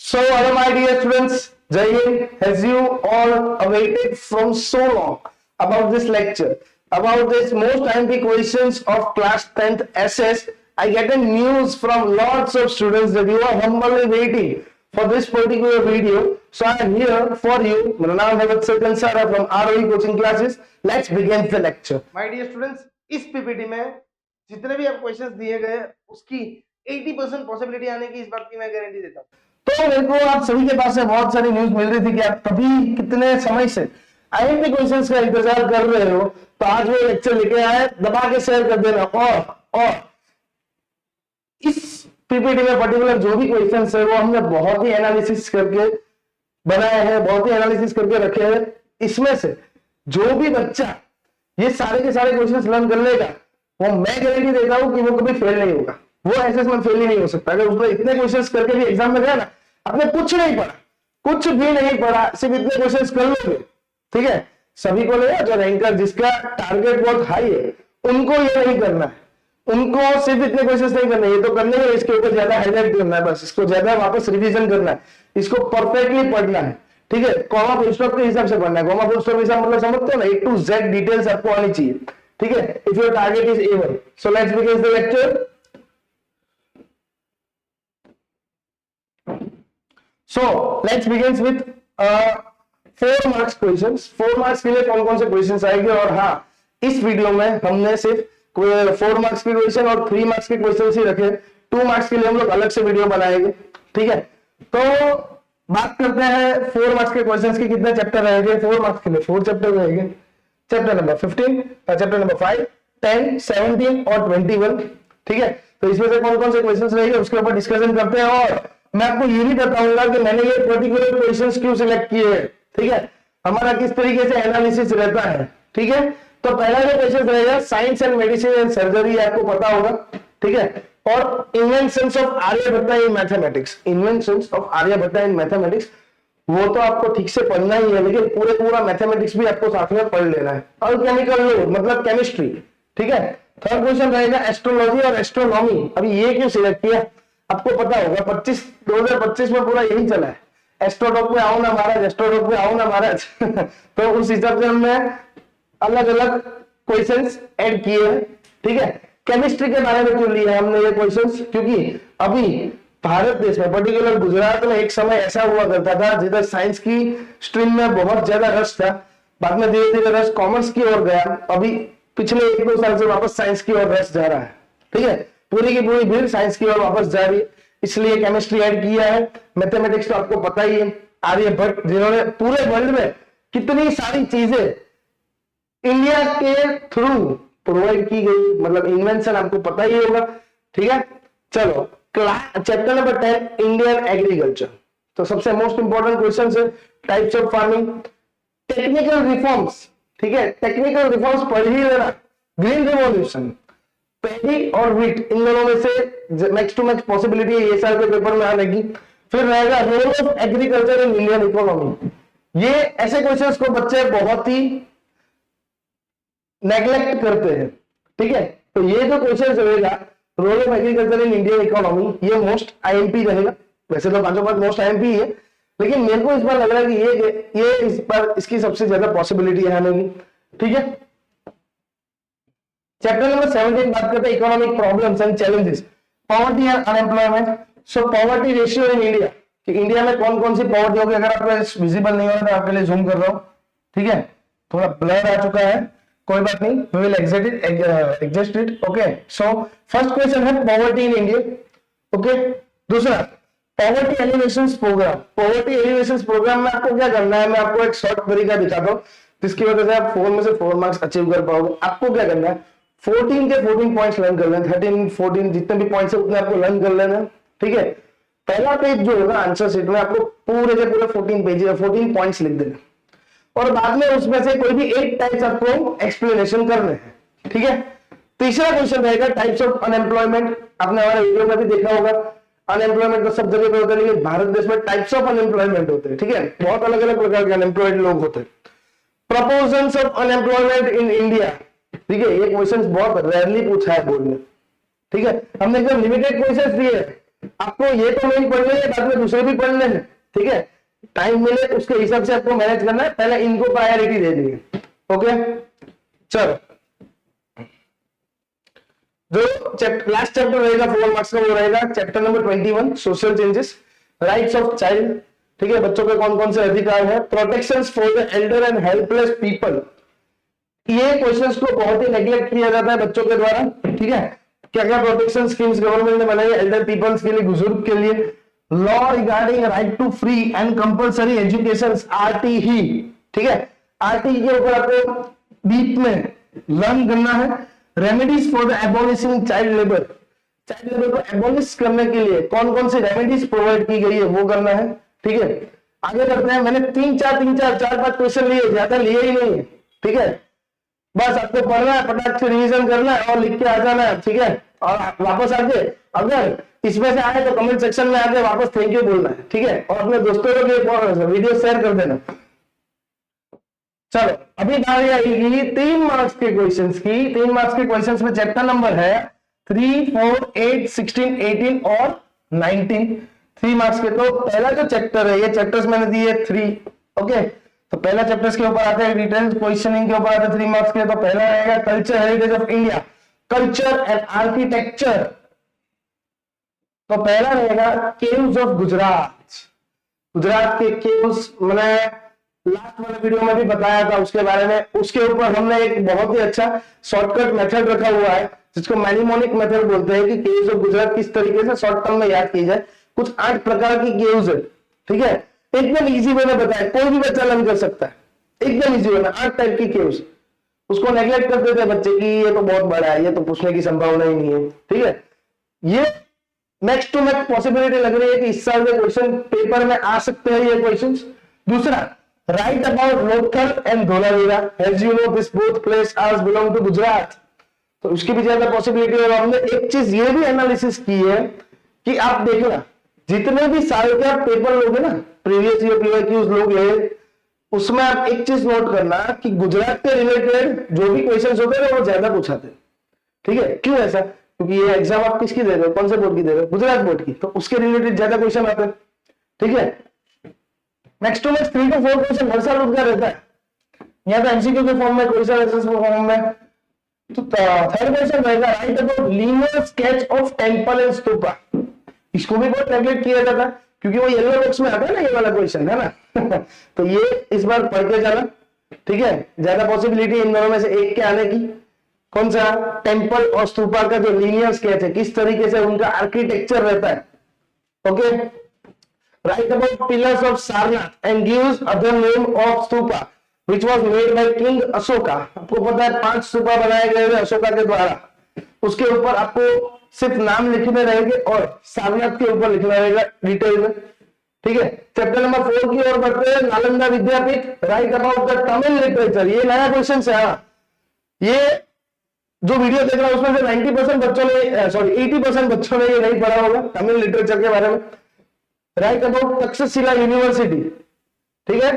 So, hello my dear students, Jai Hind. As you all awaited from so long about this lecture, about this most IMP questions of class 10th SS, I get a news from lots of students that you are humbly waiting for this particular video. So I am here for you. मेरा नाम है वत्सल Kansara from ROE coaching classes. Let's begin the lecture. My dear students, इस PPT में जितने भी आप questions दिए गए उसकी 80% पॉसिबिलिटी आने की इस बात की मैं गारंटी देता हूँ। तो मेरे को आप सभी के पास से बहुत सारी न्यूज मिल रही थी कि आप कभी कितने समय से आईएमपी क्वेश्चंस का इंतजार कर रहे हो, तो आज वो लेक्चर लेके आए, दबा के शेयर कर देना। और इस पीपीटी में पर्टिकुलर जो भी क्वेश्चंस है वो हमने बहुत ही एनालिसिस करके बनाए हैं, बहुत ही एनालिसिस करके रखे हैं। इसमें से जो भी बच्चा ये सारे के सारे क्वेश्चंस लर्न कर लेगा, वो मैं गारंटी देता हूं कि वो कभी फेल नहीं होगा, वो असेसमेंट फेल ही नहीं हो सकता। अगर उसने इतने क्वेश्चंस करके भी एग्जाम में गया ना, आपने कुछ नहीं पढ़ा, कुछ भी नहीं पढ़ा, सिर्फ इतने क्वेश्चंस कर लोगे, ठीक है। सभी को नहीं, जो रैंकर जिसका टारगेट बहुत हाई है उनको ये नहीं करना है, उनको सिर्फ इतने क्वेश्चंस नहीं करने, ये तो करने हैं, इसके ऊपर ज्यादा हाईलाइट करना है, बस इसको ज्यादा वापस रिवीजन करना है, इसको परफेक्टली पढ़ना है, ठीक है। कॉमा फुल स्टॉप के हिसाब से पढ़ना है। कॉमा फुल स्टॉप हिसाब मतलब समझते हो ना, A to Z डिटेल्स आपको आनी चाहिए, ठीक है। If your target is A1, so let's begin the lecture. So let's begin with 4 marks questions। 4 marks के लिए कौन कौन से क्वेश्चंस आएंगे, और हाँ, इस वीडियो में हमने सिर्फ 4 मार्क्स के क्वेश्चन और 3 मार्क्स के क्वेश्चन ही रखे। 2 मार्क्स के लिए हम लोग अलग से वीडियो बनाएंगे, ठीक है। तो बात करते हैं 4 मार्क्स के क्वेश्चंस की। कितने चैप्टर रहेंगे 4 मार्क्स के लिए? 4 चैप्टर रहेंगे। चैप्टर नंबर 15, चैप्टर नंबर 5, 10, 17 और 21, ठीक है। तो इसमें से कौन कौन से क्वेश्चंस रहेंगे उसके ऊपर डिस्कशन करते हैं, और मैं आपको ये भी बताऊंगा कि मैंने ये पर्टिकुलर क्वेश्चंस क्यों सिलेक्ट किए हैं, ठीक है। हमारा किस तरीके से एनालिसिस रहता है, ठीक है। तो पहला जो क्वेश्चन रहेगा science and medicine and surgery, आपको पता होगा, ठीक है। और inventions of Aryabhatta in mathematics, inventions of Aryabhatta in mathematics, वो तो आपको ठीक से पढ़ना ही है, लेकिन पूरा मैथमेटिक्स भी आपको साथ में पढ़ लेना है। और केमिकल लो मतलब केमिस्ट्री, ठीक है। थर्ड क्वेश्चन रहेगा एस्ट्रोलॉजी और एस्ट्रोनॉमी। अभी ये क्यों सिलेक्ट किया, आपको पता होगा 2025 में पूरा यही चला है, एस्ट्रोटॉक पे आओ ना महाराज, एस्ट्रोटॉक पे आओ ना महाराज तो उस हिसाब से हमने अलग अलग क्वेश्चंस ऐड किए हैं, ठीक है। केमिस्ट्री के बारे में क्यों लिया हमने ये क्वेश्चंस, क्योंकि अभी भारत देश में पर्टिकुलर गुजरात में एक समय ऐसा हुआ करता था जिधर साइंस की स्ट्रीम में बहुत ज्यादा रस था, बाद में धीरे धीरे रस कॉमर्स की ओर गया, अभी पिछले 1-2 साल से वापस साइंस की ओर रस जा रहा है, ठीक है। पूरी की पूरी भीड़ साइंस की ओर वापस जा रही है, इसलिए केमिस्ट्री ऐड किया है। मैथमेटिक्स तो आपको पता ही है, आर्यभट्ट जिन्होंने पूरे वर्ल्ड में कितनी सारी चीजें इंडिया के थ्रू प्रोवाइड की गई, मतलब इन्वेंशन आपको पता ही होगा, ठीक है। चलो चैप्टर नंबर 10 इंडियन एग्रीकल्चर। तो सबसे मोस्ट इंपॉर्टेंट क्वेश्चन है types of farming, technical reforms, ठीक है। टेक्निकल रिफॉर्म्स पढ़ ही लेना। ग्रीन रिवॉल्यूशन, पैडी और व्हीट, इन दोनों में से मैक्स टू मैक्स पॉसिबिलिटी है ये साल के पेपर में आने की। फिर रहेगा role of agriculture in Indian economy. ये ऐसे क्वेश्चंस को बच्चे बहुत ही नेग्लेक्ट करते हैं, ठीक है। तो ये जो क्वेश्चन रहेगा role of agriculture in Indian economy, ये मोस्ट आईएमपी रहेगा। वैसे तो 5 बार मोस्ट आईएमपी है, लेकिन मेरे को इस बार लग रहा है कि ये इस बार इसकी सबसे ज्यादा पॉसिबिलिटी है आने की, ठीक है। चैप्टर नंबर 17 बात करते हैं economic problems and challenges, poverty and unemployment. So poverty ratio in India, कि इंडिया में कौन कौन सी पॉवर्टी होगी। अगर आपको विजिबल नहीं हो रहा तो आपके लिए जूम कर रहा हूं, ठीक है। थोड़ा ब्लर आ चुका है, कोई बात नहीं, we will adjust it, okay. So first question है पॉवर्टी इन इंडिया, ओके। दूसरा poverty alleviation programme. Poverty alleviation programme में आपको क्या करना है, मैं आपको एक शॉर्ट तरीका दिखाता हूं जिसकी वजह से आप 4 में से 4 मार्क्स अचीव कर पाओगे। आपको क्या करना है, 14 के 14 पॉइंट्स लर्न कर लेना, 13, 14 जितने भी पॉइंट्स है उतने आपको लर्न कर लेना, ठीक है। पहला पेज जो होगा आंसर शीट में आपको पूरे के पूरे 14 पेज 14 पॉइंट्स लिख देना, और बाद में उसमें से कोई भी 8 टाइप्स आपको एक्सप्लेनेशन करने हैं, ठीक है। तीसरा क्वेश्चन रहेगा टाइप्स ऑफ अनएम्प्लॉयमेंट। आपने हमारे वीडियो में भी देखा होगा, अनएम्प्लॉयमेंट तो सब जगह पे होता है, लेकिन भारत देश में टाइप्स ऑफ अनएम्प्लॉयमेंट होते हैं, ठीक है। बहुत अलग अलग प्रकार के अनएम्प्लॉयड लोग होते हैं। Proposals of unemployment in India, ठीक है। ये क्वेश्चन बहुत रेयरली पूछा है बोर्ड में, ठीक है। हमने एकदम लिमिटेड क्वेश्चन दिए, आपको ये तो नहीं पढ़ने हैं, बाद में दूसरे भी पढ़ने हैं, ठीक है, टाइम मिले उसके हिसाब से आपको मैनेज करना है, पहले इनको प्रायोरिटी दे दी। ओके, चलो जो लास्ट चैप्टर रहेगा 4 मार्क्स का वो रहेगा chapter number 21 social changes, rights of child, ठीक है, बच्चों के कौन कौन से अधिकार है, protections for the Elder and helpless people. ये क्वेश्चंस को बहुत ही नेग्लेक्ट किया जाता है बच्चों के द्वारा, ठीक है, क्या क्या प्रोटेक्शन स्कीम्स गवर्नमेंट ने बनाई है एल्डर पीपल्स के लिए, बुजुर्ग के लिए, law regarding right to free and compulsory education RTE, ठीक है, आरटीई के ऊपर आपको डीप में लर्न करना है, remedies for the abolishing child labour, child labour को एबॉलिश करने के लिए कौन कौन सी रेमेडीज प्रोवाइड की गई है वो करना है, ठीक है। आगे बढ़ते हैं, मैंने चार पांच क्वेश्चन लिए, ज्यादा लिए ही नहीं है, ठीक है, बस आपको पढ़ना है, फटाक से रिवीजन करना है और लिख के आ जाना है, ठीक है, और वापस आके अगर इसमें से आए तो कमेंट सेक्शन में आके वापस थैंक यू बोलना है, ठीक है, और अपने दोस्तों को भी वीडियो शेयर कर देना। चलो अभी बारी आएगी 3 मार्क्स के क्वेश्चंस की। 3 मार्क्स के क्वेश्चंस में चैप्टर नंबर है 3, 4, 8, 16, 18 और 19, 3 मार्क्स के। तो पहला जो चैप्टर है, ये चैप्टर्स मैंने दिए 3, ओके, तो पहला चैप्टर्स के ऊपर आते हैं, डिटेल क्वेश्चनिंग के ऊपर आते हैं 3 मार्क्स के। तो पहला रहेगा culture heritage of India, culture and architecture. तो पहला रहेगा केव्स ऑफ गुजरात, गुजरात के केव्स, मैंने लास्ट वाले वीडियो में भी बताया था उसके बारे में, उसके ऊपर हमने एक बहुत ही अच्छा शॉर्टकट मेथड रखा हुआ है जिसको मैनिमोनिक मेथड बोलते हैं कि केव्स ऑफ गुजरात किस तरीके से शॉर्ट टर्म में याद की जाए। कुछ 8 प्रकार की केव्स है, ठीक है, एकदम इजी वे में बताया, कोई भी बच्चा लर्न कर सकता है, एकदम इजी वे में 8 टाइप की केव्स। उसको नेग्लेक्ट करते थे बच्चे की ये तो बहुत बड़ा है, ये तो पूछने की संभावना ही नहीं है, ठीक है, ये नेक्स्ट टू नेक्स्ट पॉसिबिलिटी लग रही है कि इस साल के क्वेश्चन पेपर में आ सकते हैं ये क्वेश्चंस। दूसरा, write about Lothal and Dholavira, as you know this both place are belong to Gujarat, तो उसकी भी ज्यादा पॉसिबिलिटी है। और हमने एक चीज ये भी एनालिसिस की है कि आप देखना जितने भी साल के आप पेपर लोगे ना, प्रीवियस ईयर पीवाईक्यूज लोगे, उसमें आप एक चीज नोट करना कि गुजरात के रिलेटेड जो भी क्वेश्चंस होते हैं वो ज्यादा पूछाते हैं, ठीक है। क्यों ऐसा? क्योंकि ये एग्जाम आप किसकी दे रहे हो, कौन से बोर्ड की दे रहे हो, गुजरात बोर्ड की, तो उसके रिलेटेड ज्यादा क्वेश्चन आते हैं, ठीक है। Next to next 3 to 4 question हर साल उठता रहता है, यहाँ पे एमसीक्यू के फॉर्म में, क्वेश्चन आंसर्स के फॉर्म में। तो थर्ड क्वेश्चन रहेगा right about linear sketch of temple and stupa, इसको भी बहुत नेगलेक्ट किया जाता है क्योंकि वो येलो बॉक्स में आता है ना, ये वाला क्वेश्चन है ना तो ये इस बार पढ़ के जाना, ठीक है, ज्यादा पॉसिबिलिटी इन दोनों में से एक के आने की। कौन सा? टेंपल और स्तूपा का जो लीनियर स्केच है, किस तरीके से उनका आर्किटेक्चर रहता है, okay. Right about pillars of Sarnath and gives other name of stupa which was made by king Ashoka. आपको पता है 5 स्तूपा बनाए गए थे अशोका के द्वारा, उसके ऊपर आपको सिर्फ नाम लिखने रहेंगे और सारनाथ के ऊपर लिखना रहेगा डिटेल में, ठीक है। चैप्टर नंबर 4 की ओर बढ़ते हैं, Nalanda Vidyapeeth, write about the Tamil literature, ये नया क्वेश्चन है। ये जो वीडियो देख रहा है उसमें से 90% बच्चों ने, सॉरी 80% बच्चों ने ये नहीं पढ़ा होगा तमिल लिटरेचर के बारे में। राइट अबाउट तक्षशिला यूनिवर्सिटी, ठीक है।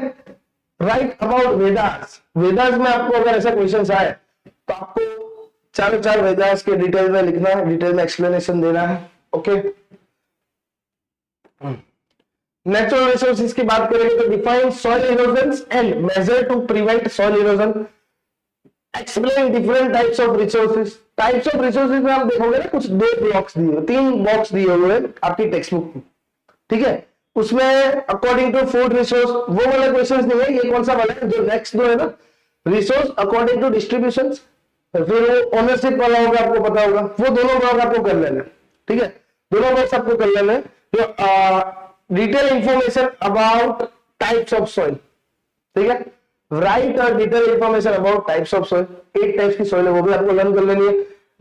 राइट अबाउट वेदास, वेदास में आपको अगर ऐसा क्वेश्चन आए तो आपको चार वेदास के डिटेल में लिखना है, डिटेल में एक्सप्लेनेशन देना है, ओके। नेचुरल रिसोर्सेज की बात करेंगे तो define soil erosion and measure to prevent soil erosion, explain different types of resources. Types of resources में आप देखोगे ना कुछ 2 ब्लॉक्स दिए, 3 बॉक्स दिए हुए हैं आपकी टेक्स्ट बुक में, ठीक है। उसमें अकॉर्डिंग टू फूड रिसोर्स वो वाला क्वेश्चन नहीं है, ये कौन सा वाला है, जो नेक्स्ट 2 है ना, रिसोर्स अकॉर्डिंग टू डिस्ट्रीब्यूशन, फिर वो ओनरशिप वाला होगा, आपको पता होगा, वो दोनों ब्लॉक आपको कर लेना, ठीक है, दोनों बॉक्स आपको कर लेना। जो detail information about types of soil, ठीक है, राइट और detail information about types of soil, 8 types की सॉइल है वो भी आपको लर्न कर लेनी है।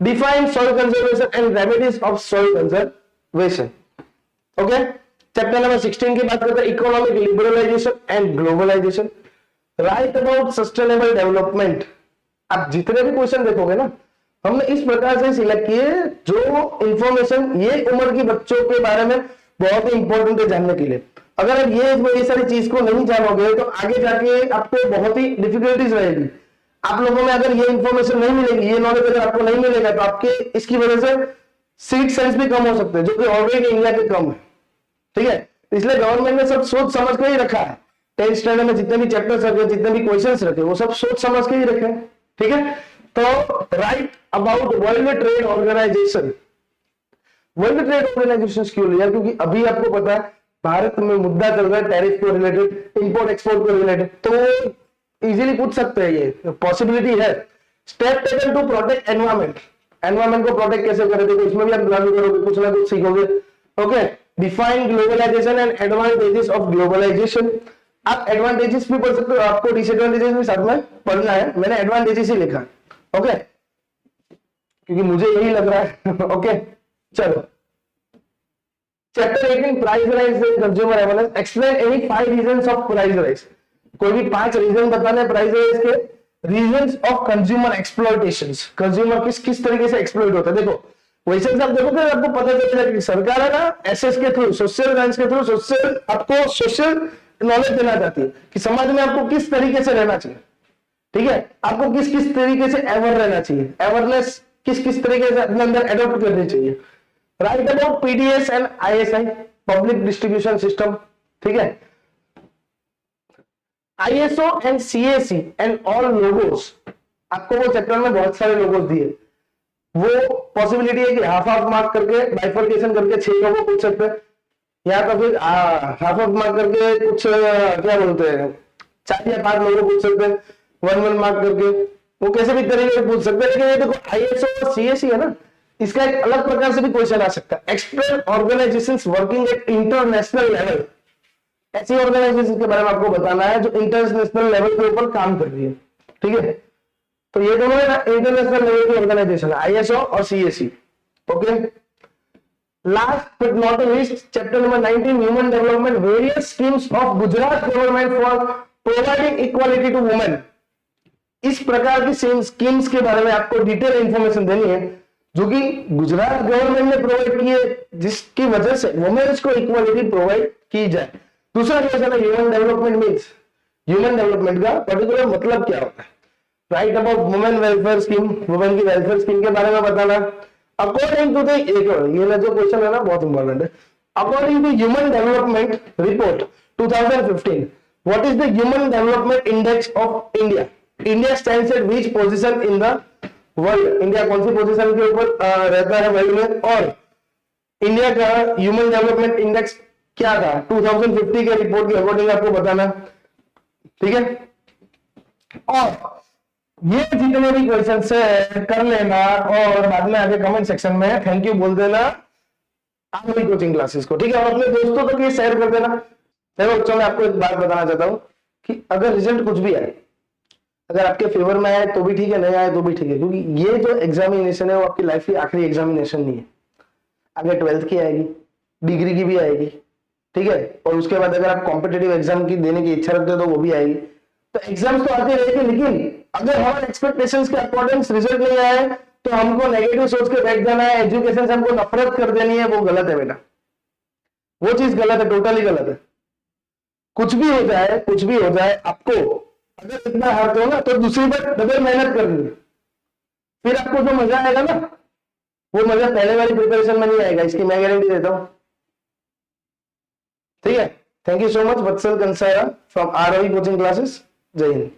Define soil conservation and remedies of soil conservation, okay. Chapter number 16 की बात करते हैं, economic liberalisation and globalisation, right about sustainable development. आप जितने भी क्वेश्चन देखोगे ना, हमने इस प्रकार से सिलेक्ट किए जो इंफॉर्मेशन ये उम्र के बच्चों के बारे में बहुत ही इंपॉर्टेंट है जानने के लिए। अगर आप ये सारी चीज को नहीं जानोगे तो आगे जाके आपको बहुत ही डिफिकल्टीज रहेगी। आप लोगों में अगर ये इंफॉर्मेशन नहीं मिलेगी, ये नॉलेज अगर आपको नहीं मिलेगा तो आपके इसकी वजह से सीट सेंस भी कम हो सकते हैं, जो कि ऑलरेडी इंडिया के कम है, ठीक है। इसलिए गवर्नमेंट ने सब सोच समझ के ही रखा है। 10th स्टैंडर्ड में जितने भी चैप्टर्स रखे, जितने भी क्वेश्चंस रखे, वो सब सोच समझ के ही रखे, ठीक है। तो write about world trade organisation. World trade organisation क्यों लिया? क्योंकि अभी आपको पता है भारत में मुद्दा चल रहा है टैरिफ को रिलेटेड, इंपोर्ट एक्सपोर्ट को रिलेटेड, तो इजीली पूछ सकते हैं, ये पॉसिबिलिटी है। Step taken to protect environment. Environment को प्रोटेक्ट कैसे करें, देखो इसमें भी आप लागू करोगे, कुछ ना कुछ सीखोगे। Okay, define globalisation and advantages of globalisation. आप एडवांटेजेस भी पढ़ सकते हो, आपको डिसएडवांटेजेस भी साथ में पढ़ना है, मैंने एडवांटेजेस ही लिखा। ओके, क्योंकि मुझे यही लग रहा है। ओके चलो, chapter 18 price rise and consumer awareness. Explain any 5 reasons of price rise. कोई भी 5 रीजन बताने प्राइस राइज के। Reasons of consumer exploitations. Consumer किस किस तरीके से एक्सप्लॉइट होता है। देखो क्वेश्चन आप देखोगे आपको पता चलेगा कि सरकार है ना एसएस के थ्रू, सोशल साइंस के थ्रू सोशल आपको सोशल नॉलेज देना चाहती है कि समाज में आपको किस तरीके से रहना चाहिए, ठीक है। आपको किस किस तरीके से अवेयर रहना चाहिए, अवेयरनेस किस किस तरीके से अपने अंदर एडॉप्ट करनी चाहिए। Write about PDS and ISI, public distribution system, ठीक है। ISO and CAC and all logos. आपको वो चैप्टर में बहुत सारे लोगोस दिए, वो पॉसिबिलिटी है कि हाफ हाफ मार्क करके बाइफर्केशन करके 6 लोगों को पूछ सकते हैं, या तो फिर हाफ हाफ मार्क करके कुछ क्या बोलते हैं 4 या 5 लोगों को पूछ सकते हैं, 1 मार्क करके, वो कैसे भी तरीके से पूछ सकते हैं। लेकिन ये देखो आईएसओ और सीएसी है ना, इसका एक अलग प्रकार से भी क्वेश्चन आ सकता है। Explain organisations working at international level. ऐसी ऑर्गेनाइजेशन के बारे में आपको बताना है जो इंटरनेशनल लेवल के ऊपर काम कर रही है, ठीक है। तो ये दोनों है ना इंटरनेशनल लेवल की ऑर्गेनाइजेशन है, आईएसओ और CAC. Okay, last but not least chapter number 19 human development, various schemes of Gujarat government for providing equality to women. इस प्रकार की स्कीम्स के बारे में आपको डिटेल इंफॉर्मेशन देनी है जो कि गुजरात गवर्नमेंट ने प्रोवाइड की है, जिसकी वजह से वुमेन्स को इक्वालिटी प्रोवाइड की जाए। दूसरा क्वेश्चन है human development means, human development का पर्टिकुलर मतलब क्या होता है। Right about women welfare scheme, women की वेलफेयर स्कीम के बारे में बताना। अकॉर्डिंग टू द, ये जो क्वेश्चन है ना बहुत इंपॉर्टेंट है। According to human development report 2015, what is the human development index of India. India stands at which position in the world. India कौन सी पोजीशन के ऊपर रहता है वर्ल्ड में, और इंडिया का ह्यूमन डेवलपमेंट इंडेक्स क्या था 2050 के रिपोर्ट के अकॉर्डिंग आपको बताना, ठीक है। और ये जितने भी क्वेश्चन है कर लेना, और बाद में आगे कमेंट सेक्शन में थैंक यू बोल देना आगे कोचिंग क्लासेस को, ठीक है। और अपने दोस्तों तक ये शेयर कर देना। देखो बच्चों, मैं आपको एक बात बताना चाहता हूं कि अगर रिजल्ट कुछ भी आए, अगर आपके फेवर में आए तो भी ठीक है, नहीं आए तो भी ठीक है, क्योंकि ये जो एग्जामिनेशन है वो आपकी लाइफ की आखिरी एग्जामिनेशन नहीं है। आगे 12th की आएगी, डिग्री की भी आएगी, ठीक है। और उसके बाद अगर आप कॉम्पिटेटिव एग्जाम की देने की इच्छा रखते हो तो वो भी आएगी। तो एग्जाम्स तो आते रहेंगे, लेकिन अगर हमारे एक्सपेक्टेशंस के अकॉर्डिंग रिजल्ट नहीं आए तो हमको नेगेटिव सोच के बैठ जाना है, एजुकेशन से हमको नफरत कर देनी है, वो गलत है बेटा। वो चीज गलत है, टोटली गलत है। कुछ भी हो जाए, कुछ भी हो जाए, आपको अगर इतना हारते हो ना तो दूसरी बार डबल मेहनत करनी है, फिर आपको जो मजा आएगा ना वो मजा पहले वाली प्रिपरेशन में नहीं आएगा, इसकी मैं गारंटी देता हूं, ठीक है। Thank you so much, Vatsal Kansara from ROE coaching classes. जय हिंद।